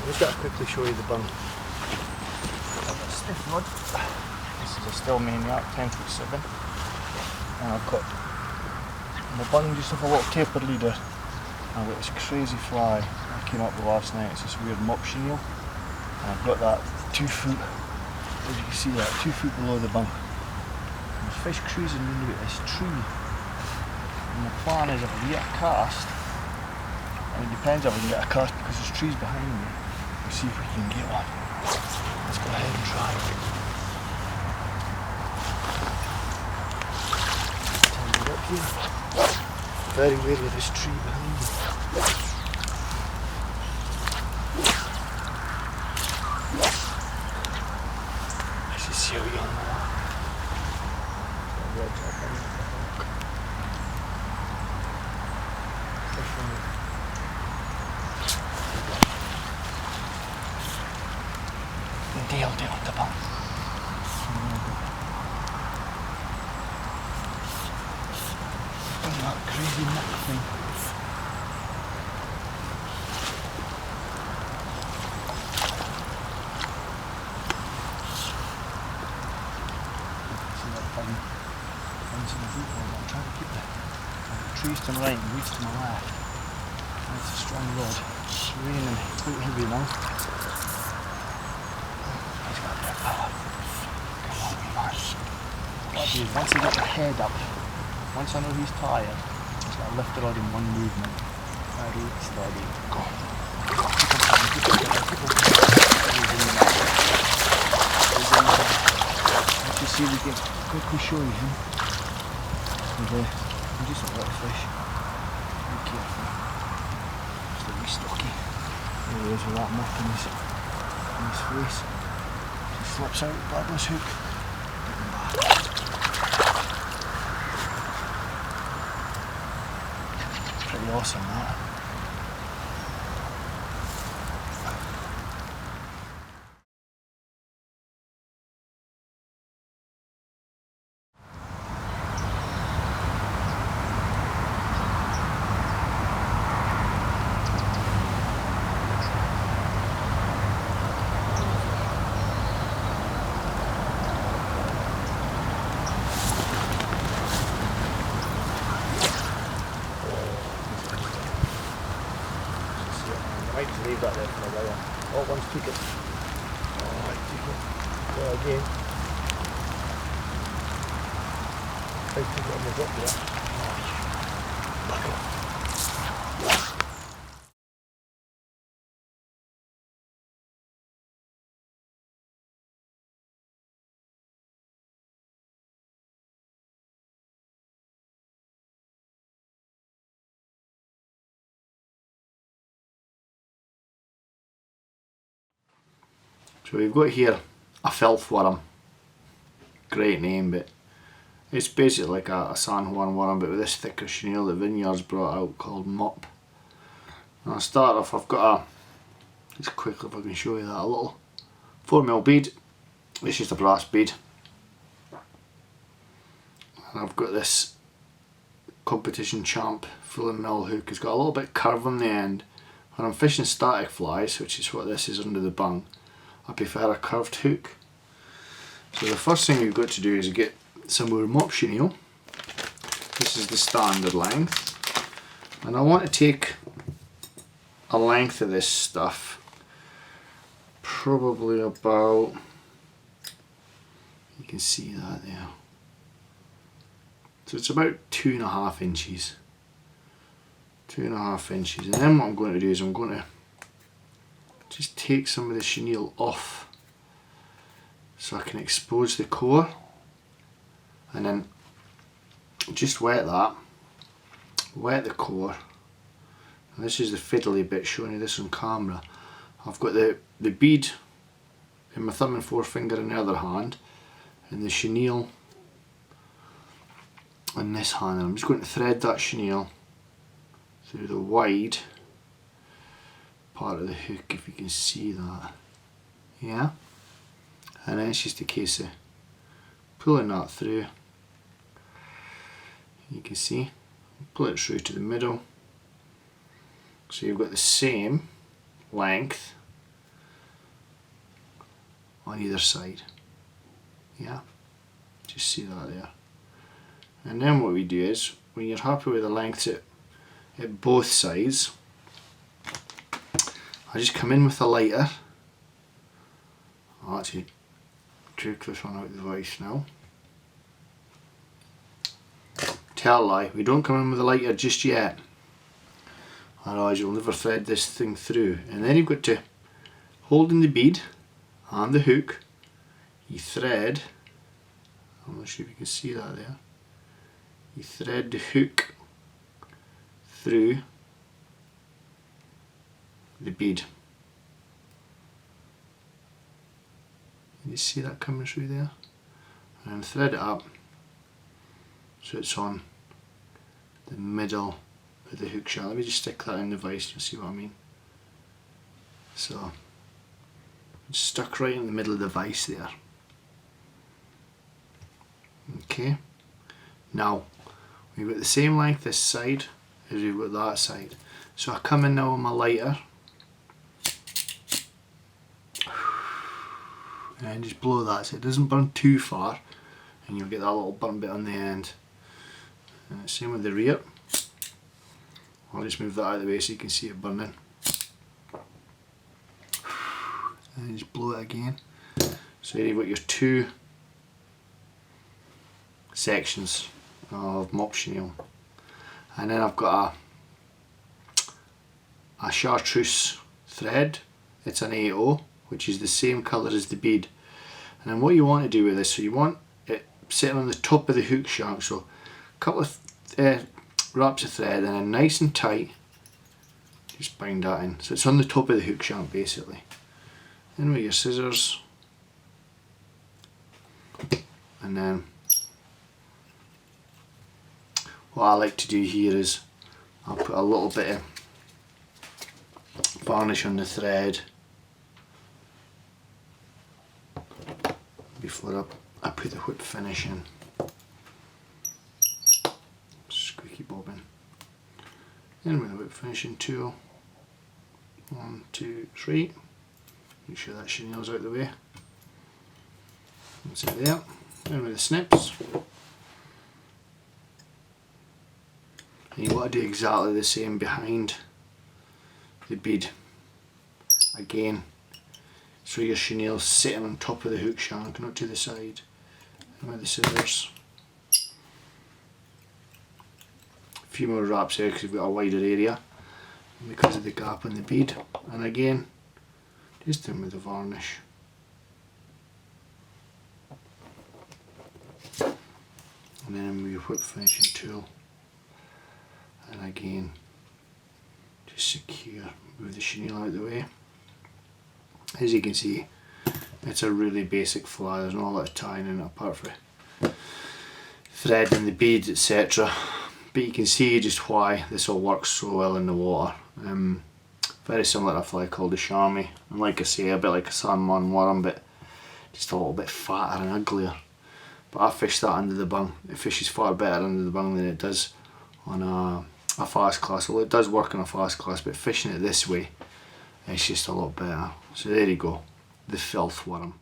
just got to quickly show you the bung. I've got a stiff rod. This is a still maniac, 10'7", and I've got my bung just have a little tapered leader. I've got this crazy fly I came up with last night. It's this weird mop chenille, and I've got that 2 foot, as you can see that, 2 foot below the bung. And the fish cruising into this tree. And the plan is if I get a cast, and it depends if I can get a cast because there's trees behind me, we'll see if we can get one. Let's go ahead and try. Turn it up here. Very wary of this tree behind me. Let's just see how young they are. Nailed it on the bung. That crazy neck thing. See that bung? Bung's in the boot hole. I'm trying to keep the trees to my right and weeds to my left. That's a strong rod. It's raining quite heavy now. He's got a bit of power. Come on, wee man. What I do is once I get the head up, once I know he's tired, I'm just going to lift the rod in one movement. Steady, steady, go. Let's just see if we can quickly show you him. And just a little fish. Be careful. Just a wee stocky. There he is with that muck in his face. He slips out, grab this hook. Get him back. Pretty awesome that. I might leave that there for a while. Oh, one's took it. Oh, I took it. Go again. I took it on the drop there. Oh, buckle. So we've got here a filth worm. Great name, but it's basically like a sandhorn worm, but with this thicker chenille that Vineyards brought out called mop. And I'll start off, I've got just quickly if I can show you that, a little 4mm bead. It's just a brass bead. And I've got this competition champ full mill hook. It's got a little bit of curve on the end. When I'm fishing static flies, which is what this is under the bung, I prefer a curved hook. So the first thing you've got to do is get some more mop chenille. This is the standard length. And I want to take a length of this stuff, probably about, you can see that there. So it's about 2.5 inches. 2.5 inches. And then what I'm going to do is I'm going to just take some of the chenille off so I can expose the core, and then just wet that, wet the core. And this is the fiddly bit, showing you this on camera. I've got the bead in my thumb and forefinger in the other hand, and the chenille in this hand, and I'm just going to thread that chenille through the wide part of the hook, if you can see that. Yeah, and then it's just a case of pulling that through. You can see, pull it through to the middle, so you've got the same length on either side. Yeah, just see that there. And then what we do is, when you're happy with the lengths at both sides, I just come in with a lighter. I'll actually take this one out of the vise now. Tell a lie, we don't come in with a lighter just yet, otherwise you'll never thread this thing through. And then you've got to, holding the bead and the hook, you thread, I'm not sure if you can see that there, you thread the hook through the bead. You see that coming through there? And thread it up so it's on the middle of the hook shaft. Let me just stick that in the vise, you'll see what I mean. So it's stuck right in the middle of the vise there. Okay, now we've got the same length this side as we've got that side. So I come in now with my lighter and just blow that so it doesn't burn too far, and you'll get that little burn bit on the end. Same with the rear. I'll just move that out of the way so you can see it burning. And just blow it again. So you've got your two sections of mop chenille. And then I've got a chartreuse thread. It's an 8/0, which is the same colour as the bead. And then what you want to do with this, so you want it sitting on the top of the hook shank, so a couple of wraps of thread, and then nice and tight just bind that in, so it's on the top of the hook shank basically. Then with your scissors, and then what I like to do here is I'll put a little bit of varnish on the thread before I put the whip finish in. Squeaky bobbin. Then with the whip finishing tool, 1, 2, 3. Make sure that chenille's out of the way. That's it there. Then with the snips. And you want to do exactly the same behind the bead. Again, so your chenille's sitting on top of the hook shank, not to the side. And with the scissors. A few more wraps here because we've got a wider area because of the gap in the bead. And again, just in with the varnish. And then with your whip finishing tool. And again, just secure, move the chenille out of the way. As you can see, it's a really basic fly, there's not a lot of tying in it apart from threading the beads, etc. But you can see just why this all works so well in the water. Very similar to a fly called the Charmy, and like I say, a bit like a salmon worm, but just a little bit fatter and uglier. But I fish that under the bung. It fishes far better under the bung than it does on a fast class. Well, it does work on a fast class, but fishing it this way, it's just a lot better. So there you go, the Filth Worm.